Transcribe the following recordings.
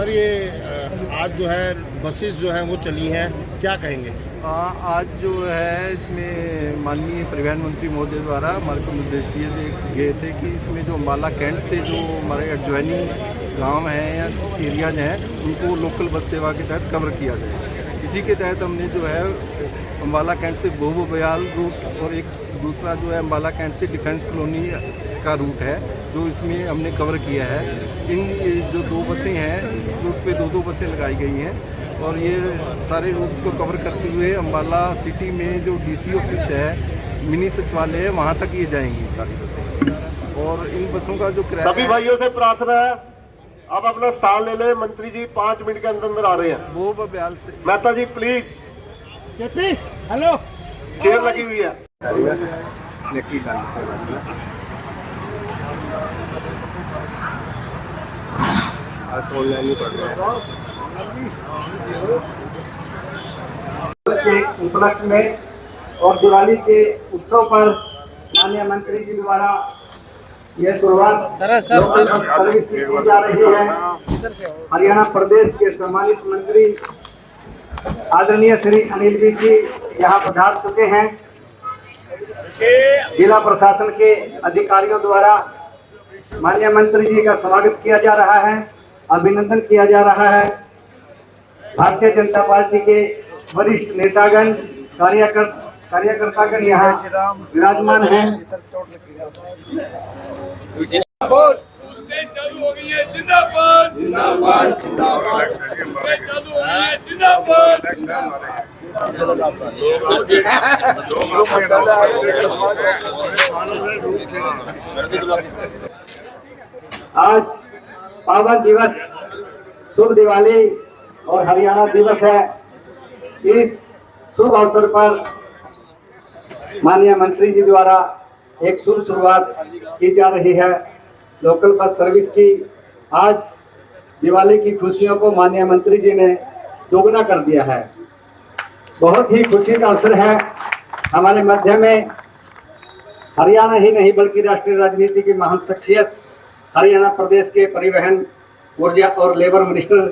Sir ये आज जो है बसेस जो हैं वो चली हैं, क्या कहेंगे? आज जो है इसमें माननीय परिवहन मंत्री महोदय द्वारा हमारे को निर्देश दिए गए थे कि इसमें जो अम्बाला कैंट से जो हमारे एडजॉइनिंग गांव हैं या एरियाज हैं उनको लोकल बस सेवा के तहत कवर किया जाए। इसी के तहत हमने जो है अम्बाला कैंट से बोबो बयाल रूट और एक दूसरा जो है अम्बाला कैंट से डिफेंस कॉलोनी का रूट है जो इसमें हमने कवर किया है। इन जो दो बसें हैं इस रूट पे दो बसें लगाई गई हैं और ये सारे रूट्स को कवर करते हुए अम्बाला सिटी में जो डीसी ऑफिस है, मिनी सचिवालय है, वहाँ तक ये जाएंगी सारी बसें। और इन बसों का जो किराया सभी भाइयों से प्रार्थना है आप अपना स्थान ले लें। मंत्री जी 5 मिनट के अंदर आ रहे हैं। वो बब्याल से मेहता जी प्लीज। हेलो, चेयर लगी हुई है। आज तो ऑनलाइन ही पढ़ रहे हैं। के उपलक्ष्य में और दिवाली के उत्सव पर माननीय मंत्री जी द्वारा यह शुरुआत सर्विस की जा रही है। हरियाणा प्रदेश के सम्मानित मंत्री आदरणीय श्री अनिल विज जी यहाँ पधार चुके हैं। जिला प्रशासन के अधिकारियों द्वारा माननीय मंत्री जी का स्वागत किया जा रहा है, अभिनंदन किया जा रहा है। भारतीय जनता पार्टी के वरिष्ठ नेतागण कार्यकर्तागण यहाँ विराजमान हैं। आज पावन दिवस, शुभ दिवाली और हरियाणा दिवस है। इस शुभ अवसर पर माननीय मंत्री जी द्वारा एक शुभ शुरुआत की जा रही है लोकल बस सर्विस की। आज दिवाली की खुशियों को माननीय मंत्री जी ने दोगुना कर दिया है। बहुत ही खुशी का अवसर है। हमारे मध्य में हरियाणा ही नहीं बल्कि राष्ट्रीय राजनीति की महान शख्सियत हरियाणा प्रदेश के परिवहन, ऊर्जा और लेबर मिनिस्टर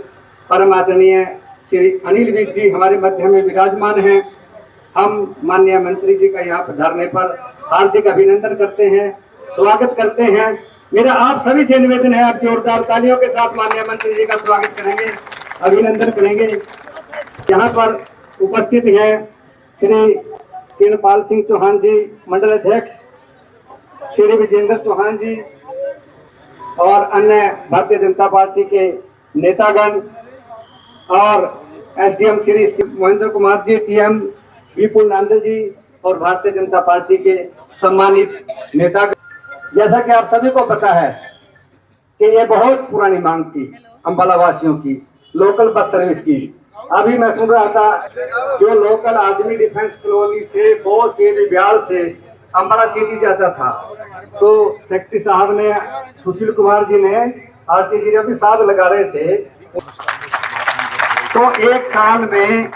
परम आदरणीय श्री अनिल विज जी हमारे मध्य में विराजमान हैं। हम माननीय मंत्री जी का यहाँ पधारने पर हार्दिक अभिनंदन करते हैं, स्वागत करते हैं। मेरा आप सभी से निवेदन है, आप जोरदार तालियों के साथ माननीय मंत्री जी का स्वागत करेंगे, अभिनंदन करेंगे। यहाँ पर उपस्थित हैं श्री किरणपाल सिंह चौहान जी, मंडल अध्यक्ष, श्री विजेंद्र चौहान जी और अन्य भारतीय जनता पार्टी के नेतागण और एसडीएम श्री महेंद्र कुमार जी, टीएम विपुल नांदल जी और भारतीय जनता पार्टी के सम्मानित नेतागण। जैसा कि आप सभी को पता है कि ये बहुत पुरानी मांग थी अम्बाला वासियों की, लोकल बस सर्विस की। अभी मैं सुन रहा था जो लोकल आदमी डिफेंस कॉलोनी से बहुत से बिहार से अम्बाला सिटी जाता था, तो सेक्रेटरी साहब ने, सुशील कुमार जी ने, आरती जी भी साहब लगा रहे थे, तो एक साल में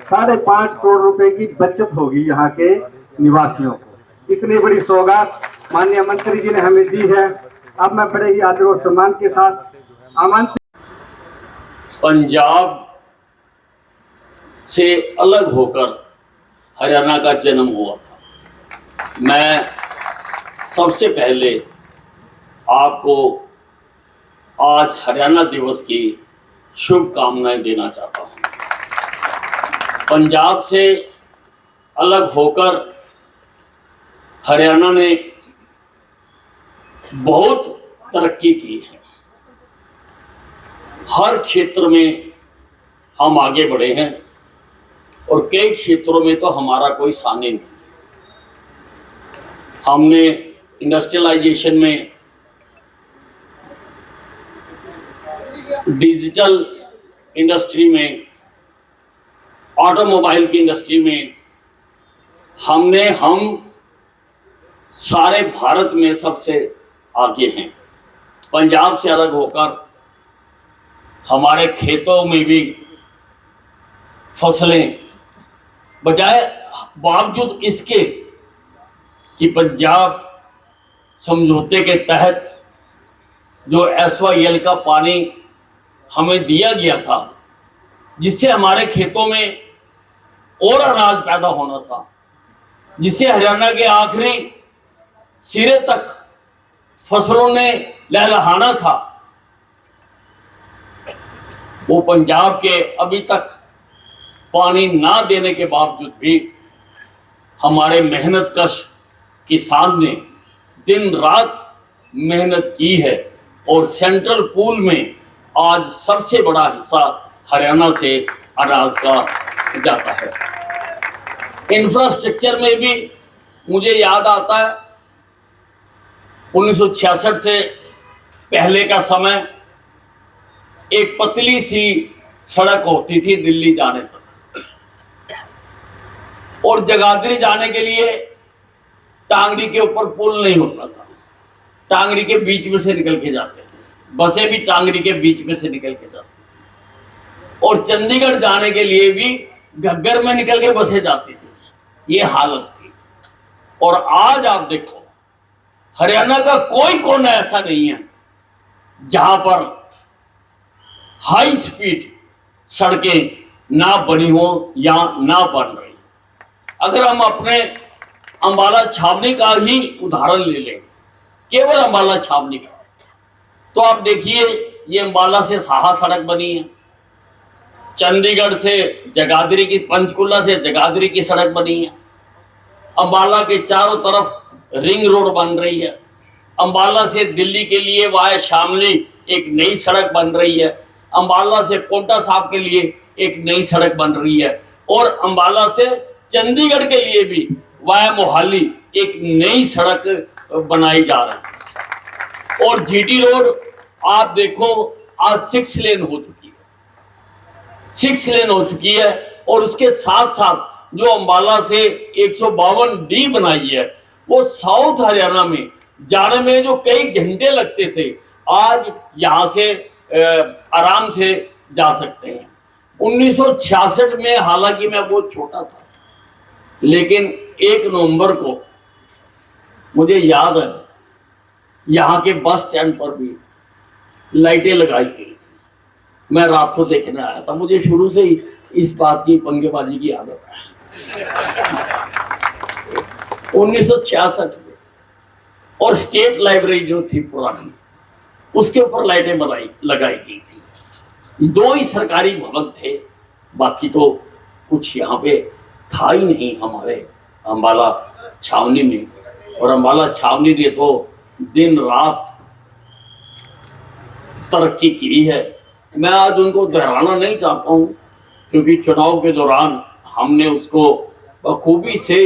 5.5 करोड़ रुपए की बचत होगी यहाँ के निवासियों को। इतनी बड़ी सौगात माननीय मंत्री जी ने हमें दी है। अब मैं बड़े ही आदर और सम्मान के साथ आमंत्रित। पंजाब से अलग होकर हरियाणा का जन्म हुआ था। मैं सबसे पहले आपको आज हरियाणा दिवस की शुभकामनाएं देना चाहता हूं। पंजाब से अलग होकर हरियाणा ने बहुत तरक्की की है। हर क्षेत्र में हम आगे बढ़े हैं और कई क्षेत्रों में तो हमारा कोई सानी नहीं है। हमने इंडस्ट्रियलाइजेशन में, डिजिटल इंडस्ट्री में, ऑटोमोबाइल की इंडस्ट्री में हम सारे भारत में सबसे आगे हैं। पंजाब से अलग होकर हमारे खेतों में भी फसलें बजाय बावजूद इसके कि पंजाब समझौते के तहत जो SYL का पानी हमें दिया गया था, जिससे हमारे खेतों में और अनाज पैदा होना था, जिससे हरियाणा के आखिरी सिरे तक फसलों ने लहलहाना था, वो पंजाब के अभी तक पानी ना देने के बावजूद भी हमारे मेहनतकश किसान ने दिन रात मेहनत की है और सेंट्रल पूल में आज सबसे बड़ा हिस्सा हरियाणा से अनाज का जाता है। इंफ्रास्ट्रक्चर में भी मुझे याद आता है 1966 से पहले का समय, एक पतली सी सड़क होती थी दिल्ली जाने तक, और जगाधरी जाने के लिए टांगरी के ऊपर पुल नहीं होता था, टांगरी के बीच में से निकल के जाते थे, बसें भी टांगरी के बीच में से निकल के जाती थी, और चंडीगढ़ जाने के लिए भी घग्गर में निकल के बसें जाती थी। ये हालत थी। और आज आप देखो हरियाणा का कोई कोना ऐसा नहीं है जहां पर हाई स्पीड सड़कें ना बनी हो या ना बन रही। अगर हम अपने अंबाला छावनी का ही उदाहरण ले लें, केवल अंबाला छावनी का, तो आप देखिए ये अंबाला से साहा सड़क बनी है, चंडीगढ़ से जगाधरी की, पंचकुला से जगाधरी की सड़क बनी है, अंबाला के चारों तरफ रिंग रोड बन रही है, अंबाला से दिल्ली के लिए वाया शामली एक नई सड़क बन रही है, अंबाला से कोटा साहब के लिए एक नई सड़क बन रही है, और अंबाला से चंडीगढ़ के लिए भी वाया मोहाली एक नई सड़क बनाई जा रही है। और जीटी रोड आप देखो आज 6 लेन हो चुकी है, 6 लेन हो चुकी है, और उसके साथ साथ जो अंबाला से 152D बनाई है, वो साउथ हरियाणा में जाने में जो कई घंटे लगते थे, आज यहां से आराम से जा सकते हैं। 1966 में हालांकि मैं बहुत छोटा था, लेकिन 1 नवंबर को मुझे याद है यहाँ के बस स्टैंड पर भी लाइटें लगाई गई थी। मैं रात को देखने आया था, मुझे शुरू से ही इस बात की पंगेबाजी की आदत है। 1966 में, और स्टेट लाइब्रेरी जो थी पुरानी, उसके ऊपर लाइटें लगाई गई थी। 2 ही सरकारी भवन थे, बाकी तो कुछ यहाँ पे था ही नहीं हमारे अंबाला छावनी में। और अंबाला छावनी ने तो दिन रात तरक्की की है। मैं आज उनको दोहराना नहीं चाहता हूँ, क्योंकि चुनाव के दौरान हमने उसको बखूबी से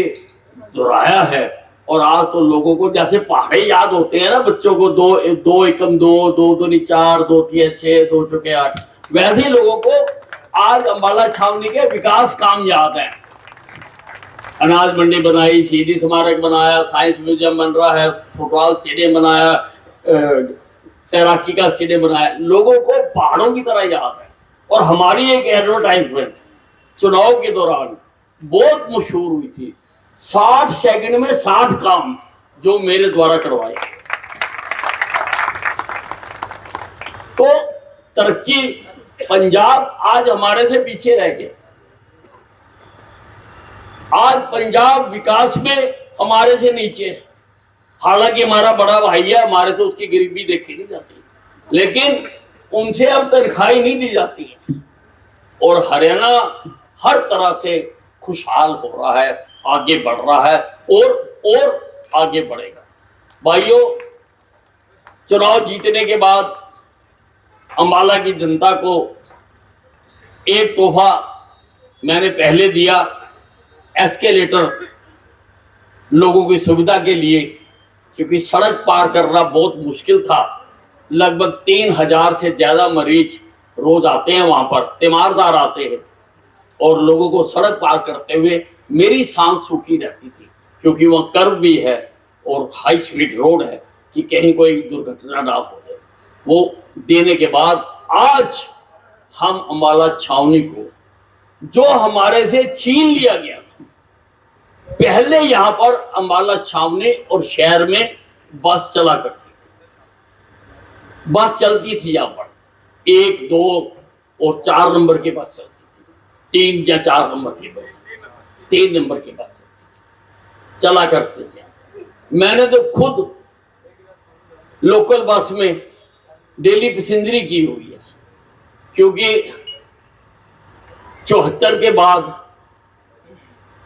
दोहराया है। और आज तो लोगों को जैसे पहाड़े याद होते हैं ना बच्चों को, 2 एकम 2, 2 दूनी 4, 2 तिया 6, 2 चौके 8, वैसे ही लोगों को आज अंबाला छावनी के विकास काम याद है। अनाज मंडी बनाई, शहीदी स्मारक बनाया, साइंस म्यूजियम बन रहा है, फुटबॉल स्टेडियम बनाया, तैराकी का स्टेडियम बनाया, लोगों को पहाड़ों की तरह याद है। और हमारी एक एडवर्टाइजमेंट चुनाव के दौरान बहुत मशहूर हुई थी, 60 सेकंड में 60 काम जो मेरे द्वारा करवाए। तो तरक्की पंजाब आज हमारे से पीछे रह गया। आज पंजाब विकास में हमारे से नीचे है। हालांकि हमारा बड़ा भाई है, हमारे से उसकी गरीबी देखी नहीं जाती, लेकिन उनसे अब तनख्वाही नहीं दी जाती है। और हरियाणा हर तरह से खुशहाल हो रहा है, आगे बढ़ रहा है और आगे बढ़ेगा। भाइयों, चुनाव जीतने के बाद अंबाला की जनता को एक तोहफा मैंने पहले दिया, एस्केलेटर लोगों की सुविधा के लिए, क्योंकि सड़क पार करना बहुत मुश्किल था। लगभग 3000 से ज्यादा मरीज रोज आते हैं वहां पर, तीमारदार आते हैं, और लोगों को सड़क पार करते हुए मेरी सांस सूखी रहती थी, क्योंकि वह कर्व भी है और हाई स्पीड रोड है कि कहीं कोई दुर्घटना ना हो जाए। वो देने के बाद आज हम अंबाला छावनी को, जो हमारे से छीन लिया गया था, पहले यहां पर अंबाला छावनी और शहर में बस चला करती थी, बस चलती थी यहाँ पर 1, 2 और 4 नंबर की बस चलती थी, 3 या 4 नंबर की बस, 3 नंबर की बस चला करते थे। मैंने तो खुद लोकल बस में डेली पैसेंजरी की हुई है, क्योंकि 74 के बाद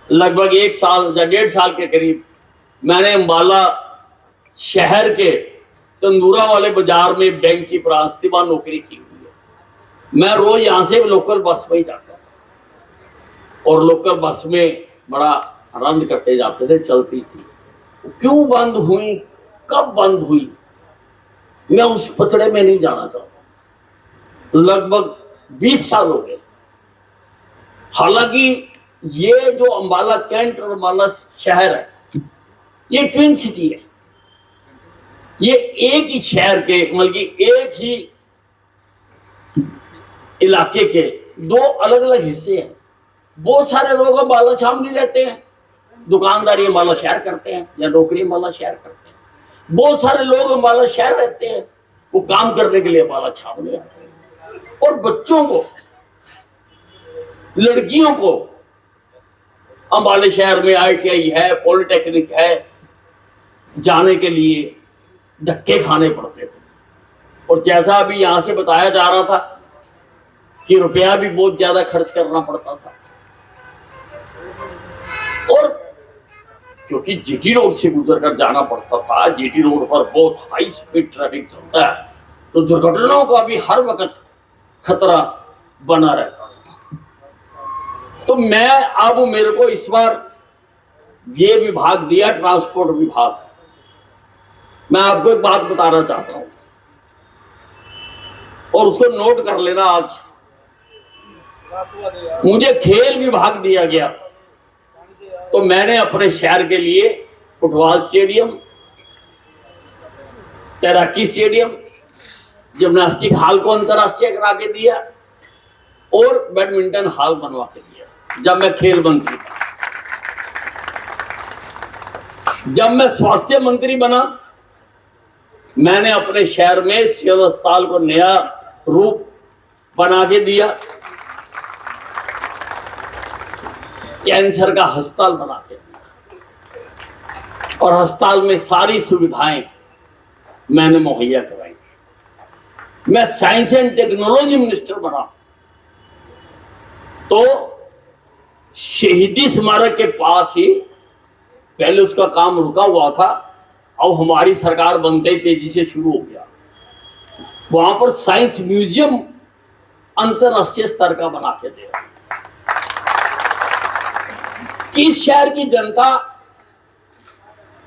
लगभग 1 साल या 1.5 साल के करीब मैंने अम्बाला शहर के तंदूरा वाले बाजार में बैंक की ब्रांच थी, वहां नौकरी की हुई है। मैं रोज यहां से लोकल बस में ही जाता था और लोकल बस में बड़ा आनंद करते जाते थे, चलती थी। क्यों बंद हुई, कब बंद हुई, मैं उस पचड़े में नहीं जाना चाहता। लगभग 20 साल हो गए। हालांकि ये जो अम्बाला कैंट और अम्बाला शहर है, ये ट्विन सिटी है। ये एक ही शहर के, मतलब एक ही इलाके के 2 अलग अलग हिस्से हैं। बहुत सारे लोग अम्बाला शामली रहते हैं, दुकानदारी अम्बाला शहर करते हैं या नौकरी अम्बाला शहर करते हैं। बहुत सारे लोग अम्बाला शहर रहते हैं, वो काम करने के लिए अम्बाला शामली आते हैं। और बच्चों को, लड़कियों को अम्बाला शहर में ITI है, पॉलिटेक्निक है, जाने के लिए धक्के खाने पड़ते थे। और जैसा अभी यहां से बताया जा रहा था कि रुपया भी बहुत ज्यादा खर्च करना पड़ता था। और क्योंकि GT रोड से गुजर कर जाना पड़ता था, GT रोड पर बहुत हाई स्पीड ट्रैफिक चलता है, तो दुर्घटनाओं का भी हर वक्त खतरा बना रहता था। तो मैं अब मेरे को इस बार ये विभाग दिया, ट्रांसपोर्ट विभाग। मैं आपको एक बात बताना चाहता हूं और उसको नोट कर लेना। आज मुझे खेल विभाग दिया गया, तो मैंने अपने शहर के लिए फुटबॉल स्टेडियम, तैराकी स्टेडियम, जिम्नास्टिक हॉल को अंतरराष्ट्रीय करा के दिया और बैडमिंटन हॉल बनवा के दिया जब मैं खेल मंत्री था। जब मैं स्वास्थ्य मंत्री बना, मैंने अपने शहर में सिविल अस्पताल को नया रूप बना के दिया, कैंसर का अस्पताल बना के दिया और अस्पताल में सारी सुविधाएं मैंने मुहैया कराई। मैं साइंस एंड टेक्नोलॉजी मिनिस्टर बना, तो शहीदी स्मारक के पास ही पहले उसका काम रुका हुआ था, अब हमारी सरकार बनते ही तेजी से शुरू हो गया। वहां पर साइंस म्यूजियम अंतरराष्ट्रीय स्तर का बना के दिया। इस शहर की जनता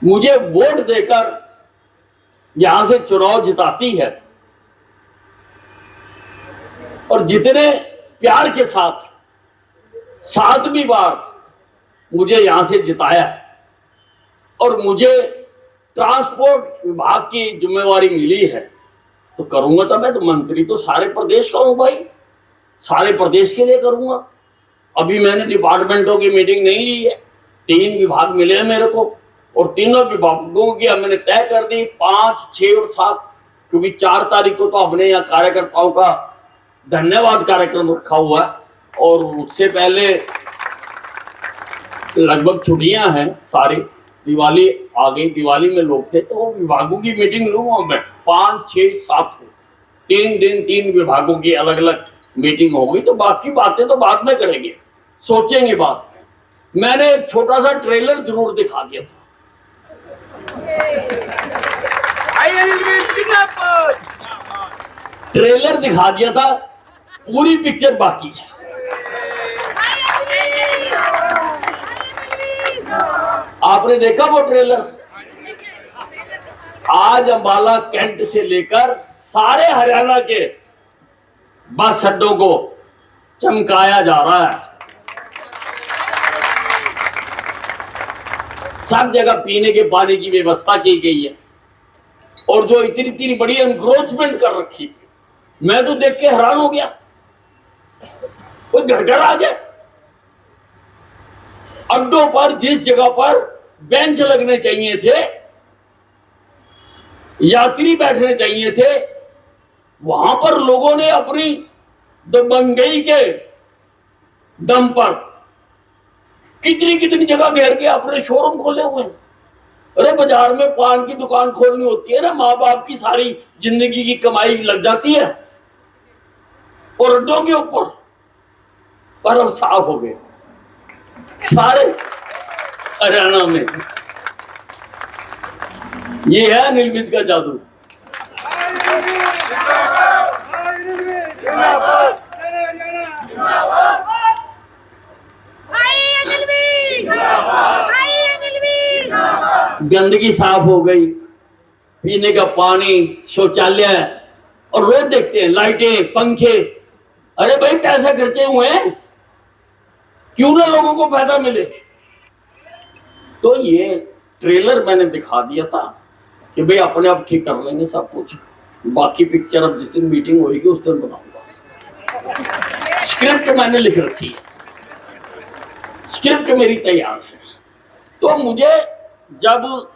मुझे वोट देकर यहां से चुनाव जिताती है और जितने प्यार के साथ 7वीं बार मुझे यहां से जिताया और मुझे ट्रांसपोर्ट विभाग की जिम्मेवारी मिली है, तो करूंगा। तो मैं तो मंत्री तो सारे प्रदेश का हूं भाई, सारे प्रदेश के लिए करूंगा। अभी मैंने डिपार्टमेंटों की मीटिंग नहीं ली है, 3 विभाग मिले हैं मेरे को और तीनों विभागों की मैंने तय कर दी 5, 6 और 7, क्योंकि 4 तारीख को तो हमने यहाँ कार्यकर्ताओं का धन्यवाद कार्यक्रम रखा हुआ है और उससे पहले लगभग छुट्टियां हैं, सारी दिवाली आ गई, दिवाली में लोग थे, तो विभागों की मीटिंग लूंगा मैं 5, 6, 7 को 3 दिन 3 विभागों की अलग अलग मीटिंग होगी। तो बाकी बातें तो बाद में करेंगे, सोचेंगे बाद में। मैंने एक छोटा सा ट्रेलर जरूर दिखा दिया था। ट्रेलर दिखा दिया था, पूरी पिक्चर बाकी है। आपने देखा वो ट्रेलर? आज अम्बाला कैंट से लेकर सारे हरियाणा के बस अड्डों को चमकाया जा रहा है। सब जगह पीने के पानी की व्यवस्था की गई है और जो इतनी इतनी बड़ी एनक्रोचमेंट कर रखी थी, मैं तो देख के हैरान हो गया। कोई घर घर आ जाए, अड्डों पर जिस जगह पर बेंच लगने चाहिए थे, यात्री बैठने चाहिए थे, वहां पर लोगों ने अपनी दबंगई के दम पर कितनी कितनी जगह घेर के अपने शोरूम खोले हुए हैं। अरे बाजार में पान की दुकान खोलनी होती है ना, माँ बाप की सारी जिंदगी की कमाई लग जाती है और अड्डों के ऊपर, पर अब साफ हो गए सारे हरियाणा में। ये है निर्मित का जादू। गंदगी साफ हो गई, पीने का पानी, शौचालय, और रोज देखते हैं लाइटें, पंखे। अरे भाई पैसे खर्चे हुए हैं, क्यों ना लोगों को फायदा मिले। तो ये ट्रेलर मैंने दिखा दिया था कि भाई अपने आप ठीक कर लेंगे सब कुछ, बाकी पिक्चर अब जिस दिन मीटिंग होगी उस दिन बनाऊंगा। स्क्रिप्ट मैंने लिख रखी है, स्क्रिप्ट मेरी तैयार है। तो मुझे जब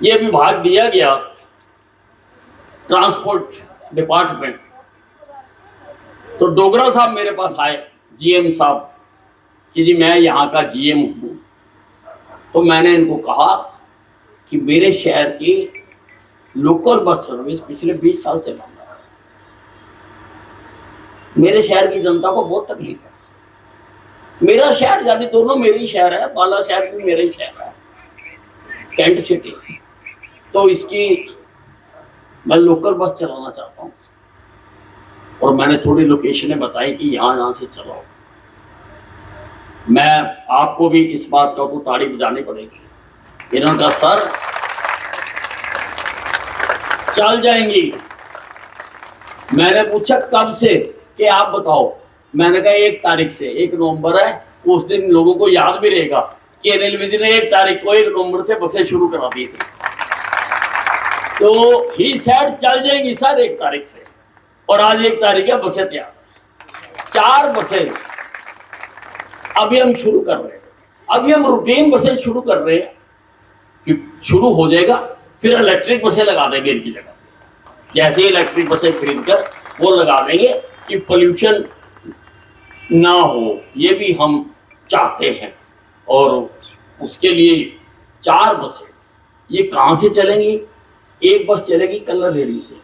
ये विभाग दिया गया ट्रांसपोर्ट डिपार्टमेंट, तो डोगरा साहब मेरे पास आए, जीएम साहब, कि जी मैं यहाँ का जीएम हूँ। तो मैंने इनको कहा कि मेरे शहर की लोकल बस सर्विस पिछले 20 साल से बंद है, मेरे शहर की जनता को बहुत तकलीफ है। मेरा शहर यानी दोनों मेरे ही शहर है, बाला शहर भी मेरा ही शहर है, कैंट सिटी। तो इसकी मैं लोकल बस चलाना चाहता हूँ, और मैंने थोड़ी लोकेशनें बताई कि यहाँ से चलाओ। मैं आपको भी इस बात का तो ताड़ी बजानी पड़ेगी। इन्होंने कहा सर चल जाएंगी। मैंने पूछा कब से, कि आप बताओ। मैंने कहा 1 तारीख से, 1 नवंबर है, उस दिन लोगों को याद भी रहेगा कि रेलवे जी ने 1 तारीख को 1 नवंबर से बसें शुरू करा दी थी। तो ही सेड चल जाएंगी सर 1 तारीख से, और आज 1 तारीख है, बसें तैयार, 4 बसें अभी हम शुरू कर रहे हैं। अभी हम रूटीन बसें शुरू कर रहे हैं कि शुरू हो जाएगा, फिर इलेक्ट्रिक बसें लगा देंगे इनकी जगह। जैसे ही इलेक्ट्रिक बसें खरीद कर वो लगा देंगे कि पोल्यूशन ना हो, ये भी हम चाहते हैं। और उसके लिए 4 बसें, ये कहाँ से चलेंगी? एक बस चलेगी कलर रेडी से,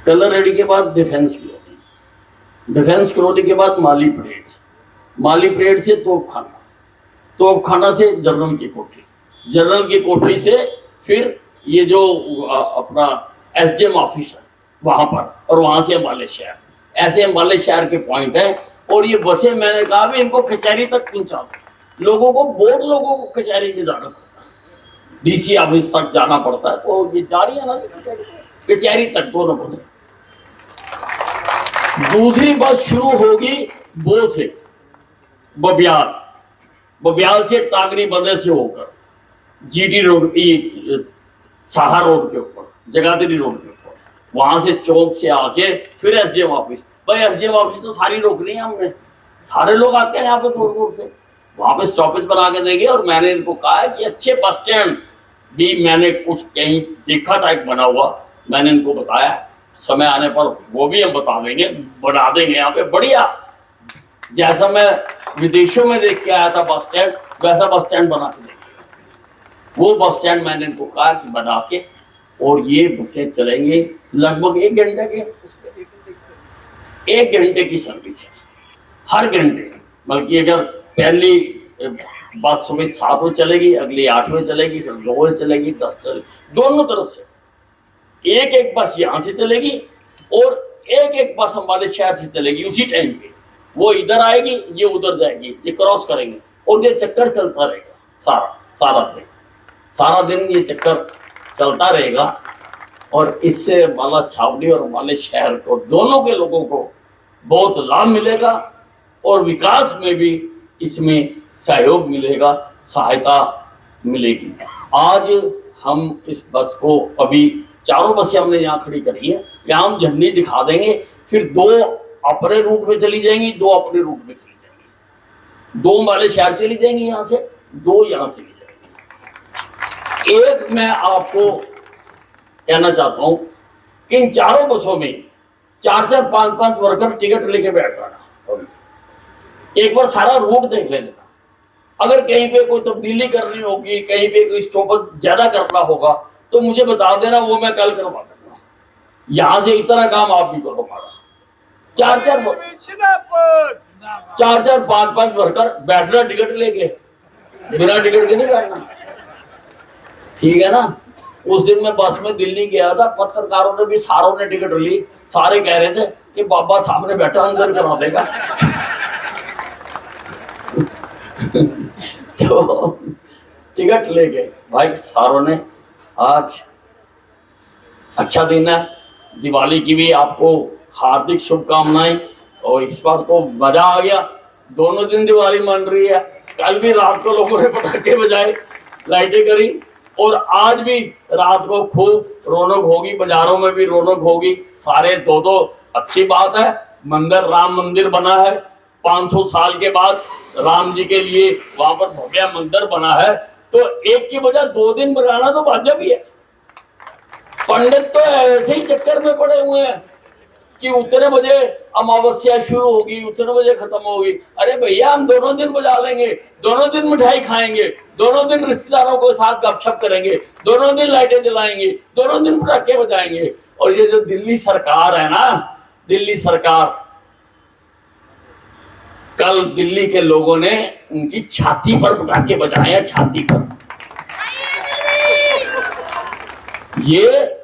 कलर रेडी के बाद डिफेंस कॉलोनी, डिफेंस कॉलोनी के बाद माली परेड, माली परेड से तोपखाना, तोपखाना से जनरल की कोठी, जनरल की कोठी से फिर ये जो अपना एसडीएम ऑफिस है वहां पर, और वहां से अम्बाले शहर। ऐसे अम्बाले शहर के पॉइंट है। और ये बसें मैंने कहा भी इनको कचहरी तक पहुंचा दो। लोगों को, बहुत लोगों को कचहरी में जाना पड़ता है, डीसी ऑफिस तक जाना पड़ता है, तो ये जा रही है ना कचहरी तक दोनों बसें। दूसरी बस शुरू होगी वो से बबियाल, बबियाल से टांगरी बंदे से होकर जीटी रोड, साहा रोड के ऊपर, जगाधरी रोड के ऊपर, वहां से चौक से आके फिर एसडीएम ऑफिस। भाई एसडीएम ऑफिस तो सारी रोकनी है हमने, सारे लोग आते हैं यहाँ पे दूर दूर से, वहां पे स्टॉपेज बना के देंगे। और मैंने इनको कहा है कि अच्छे बस स्टैंड भी मैंने कुछ कहीं देखा था एक बना हुआ, मैंने इनको बताया, समय आने पर वो भी हम बता देंगे, बना देंगे यहाँ पे बढ़िया। जैसा मैं विदेशों में देख के आया था बस स्टैंड, वैसा बस स्टैंड बना के देंगे। वो बस स्टैंड मैंने इनको कहा कि बना के, और ये बसें चलेंगे लगभग 1 घंटे के, 1 घंटे की सर्विस है हर घंटे। बल्कि अगर पहली बस सुबह 7 बजे चलेगी, अगली 8 बजे चलेगी, फिर 2 बजे चलेगी, 10 चलेगी, दोनों तरफ से एक एक बस यहाँ से चलेगी और एक एक बस हमारे शहर से चलेगी उसी टाइम पे। वो इधर आएगी, ये उधर जाएगी, ये क्रॉस करेंगे, और ये चक्कर चलता रहेगा सारा दिन ये चक्कर चलता रहेगा। और इससे अम्बाला छावनी और अम्बाला शहर को, दोनों के लोगों को बहुत लाभ मिलेगा, और विकास में भी इसमें सहयोग मिलेगा, सहायता मिलेगी। आज हम इस बस को, अभी 4 बसें हमने यहाँ खड़ी करी है, यहाँ हम झंडी दिखा देंगे, फिर 2 अपने रूट में चली जाएंगी, 2 अपने रूट में चली जाएंगी, 2 अम्बाला शहर चली जाएंगी यहाँ से, 2 यहाँ चली जाएंगी। एक मैं आपको कहना चाहता हूं कि इन चारों बसों में 4-4, 5-5 वर्कर टिकट लेके बैठ जाना, एक बार सारा रूट देख लेना। अगर कहीं पे कोई तब्दीली करनी होगी, कहीं पे कोई स्टॉप ज्यादा करना होगा तो मुझे बता देना, वो मैं कल करवा दूंगा। यहां से इतना काम आप भी करो हमारा। 4-4, 5-5 वर्कर बैठना टिकट लेके, बिना टिकट के नहीं बैठना, ठीक है ना। उस दिन मैं बस में दिल्ली गया था, पत्रकारों ने भी सारों ने टिकट ली, सारे कह रहे थे कि बाबा सामने बैठा अंदर करा देगा। तो टिकट ले गए भाई सारों ने। आज अच्छा दिन है, दिवाली की भी आपको हार्दिक शुभकामनाएं। और इस बार तो मजा आ गया, दोनों दिन दिवाली मन रही है। कल भी रात को लोगों ने पटाखे बजाए, लाइटें करी, और आज भी रात को खूब रौनक होगी, बाजारों में भी रौनक होगी। सारे दो अच्छी बात है। मंदिर, राम मंदिर बना है 500 साल के बाद, राम जी के लिए वहां पर भव्य मंदिर बना है, तो एक की बजाय 2 दिन बनाना तो वाजिब ही है। पंडित तो ऐसे ही चक्कर में पड़े हुए हैं कि उतने बजे अमावस्या शुरू होगी, उतने बजे खत्म होगी। अरे भैया, हम दोनों दिन बजा लेंगे, दोनों दिन मिठाई खाएंगे, दोनों दिन रिश्तेदारों के साथ गपशप करेंगे, दोनों दिन लाइटें जलाएंगे, दोनों दिन पटाखे बजाएंगे। और ये जो दिल्ली सरकार है ना, दिल्ली सरकार, कल दिल्ली के लोगों ने उनकी छाती पर पटाखे बजाए हैं, छाती पर। ये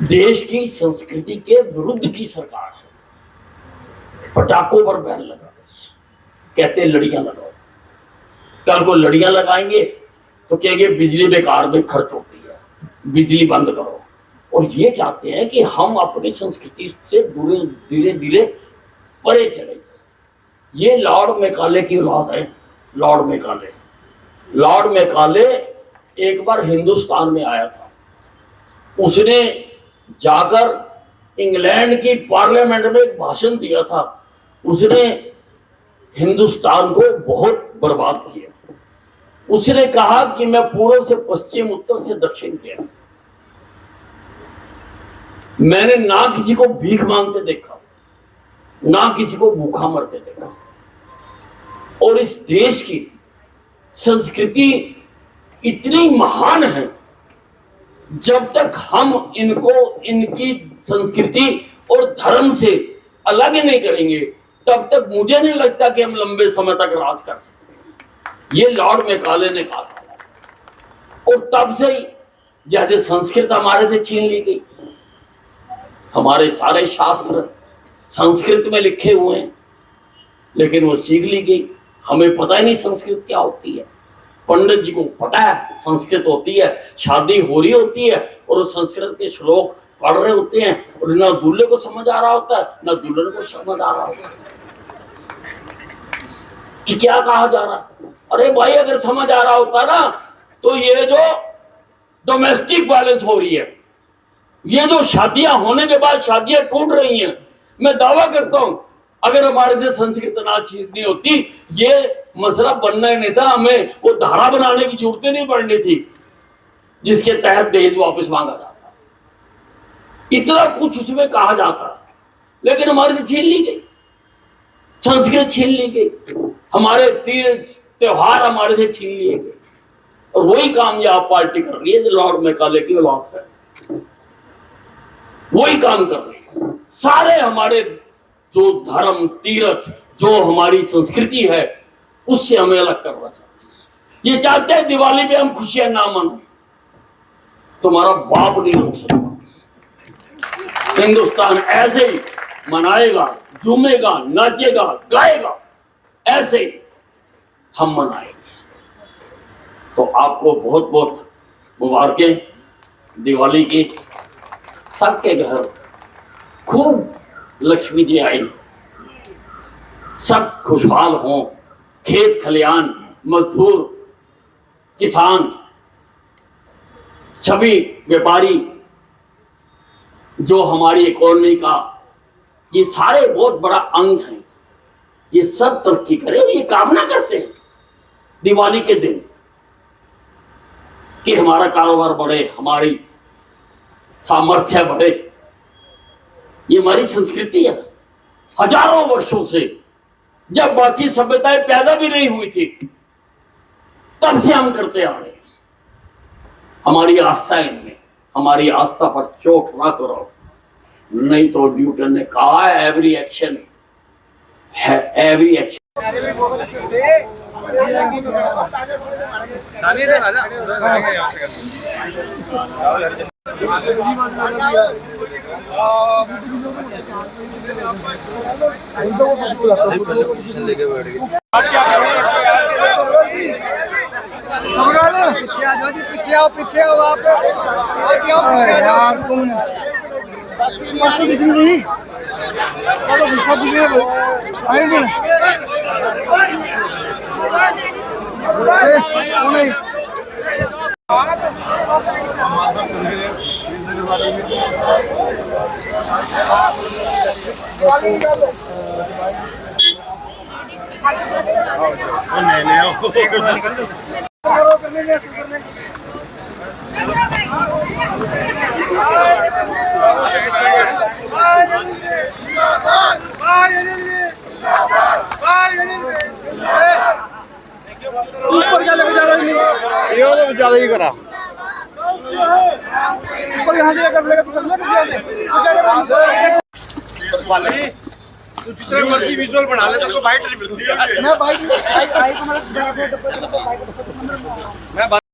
देश की संस्कृति के विरुद्ध की सरकार है। पटाखों पर बैन लगा, कहते लड़ियां लगाओ। कल को लड़ियां लगाएंगे तो कहेंगे बिजली बेकार में खर्च होती है, बिजली बंद करो। और ये चाहते हैं कि हम अपनी संस्कृति से धीरे धीरे परे चले जाए। ये लॉर्ड मैकाले की औलाद है। लॉर्ड मैकाले एक बार हिंदुस्तान में आया था। उसने जाकर इंग्लैंड की पार्लियामेंट में एक भाषण दिया था। उसने हिंदुस्तान को बहुत बर्बाद किया। उसने कहा कि मैं पूर्व से पश्चिम, उत्तर से दक्षिण किया। मैंने ना किसी को भीख मांगते देखा, ना किसी को भूखा मरते देखा। और इस देश की संस्कृति इतनी महान है, जब तक हम इनको, इनकी संस्कृति और धर्म से अलग नहीं करेंगे, तब तक मुझे नहीं लगता कि हम लंबे समय तक राज कर सकते। ये लॉर्ड मैकाले ने कहा था। और तब से ही जैसे संस्कृत हमारे से छीन ली गई, हमारे सारे शास्त्र संस्कृत में लिखे हुए हैं, लेकिन वो सीख ली गई। हमें पता ही नहीं संस्कृत क्या होती है। पंडित जी को पता है संस्कृत होती है, शादी हो रही होती है और संस्कृत के श्लोक पढ़ रहे होते हैं, और ना दूल्हे को समझ आ रहा होता है, ना दुल्हन को समझ आ रहा होता है कि क्या कहा जा रहा है। अरे भाई, अगर समझ आ रहा होता ना, तो ये जो डोमेस्टिक वायलेंस हो रही है, ये जो शादियां होने के बाद शादियां टूट रही हैं, मैं दावा करता हूं अगर हमारे से संस्कृत ना छीननी होती, ये मसला बनना ही नहीं था। हमें वो धारा बनाने की जरूरत नहीं पड़नी थी जिसके तहत दहेज वापस मांगा जाता। इतना कुछ उसमें कहा जाता, लेकिन हमारे से छीन ली गई, संस्कृत छीन ली गई, हमारे तीज त्योहार हमारे से छीन लिए गए। और वही काम ये आप पार्टी कर रही है जो लॉर्ड मैकाले की औलाद है, वही काम कर रही है। सारे हमारे जो धर्म, तीर्थ, जो हमारी संस्कृति है, उससे हमें अलग करना चाहते हैं। ये चाहते हैं दिवाली पे हम खुशियां ना मनाएं, तुम्हारा बाप नहीं रोक सकता। हिंदुस्तान ऐसे ही मनाएगा, झूमेगा, नाचेगा, गाएगा, ऐसे ही हम मनाएंगे। तो आपको बहुत बहुत मुबारकें दिवाली की। सबके घर खूब लक्ष्मी जी आई, सब खुशहाल हों, खेत खलियान, मजदूर, किसान, सभी व्यापारी, जो हमारी इकोनॉमी का ये सारे बहुत बड़ा अंग हैं, ये सब तरक्की करें। ये कामना करते हैं दिवाली के दिन कि हमारा कारोबार बढ़े, हमारी सामर्थ्य बढ़े। ये हमारी संस्कृति है। हजारों वर्षों से, जब बाकी सभ्यताएं पैदा भी नहीं हुई थी, तब से हम करते आ रहे हैं। हमारी आस्था है इनमें, हमारी आस्था पर चोट ना करो, नहीं तो न्यूटन ने कहा है एवरी एक्शन है एवरी एक्शन। पीछे आ जाओ जी, पीछे आओ आप। और क्यों पीछे आ जाओ? ऊपर क्या लेके जा रहा है? ये तो ज्यादा ही करा। ऊपर यहाँ से कर लेगा तो कर ले। तू जितने मर्जी विजुअल बना ले, तेरे को बाइट नहीं मिलती है। मैं बाइक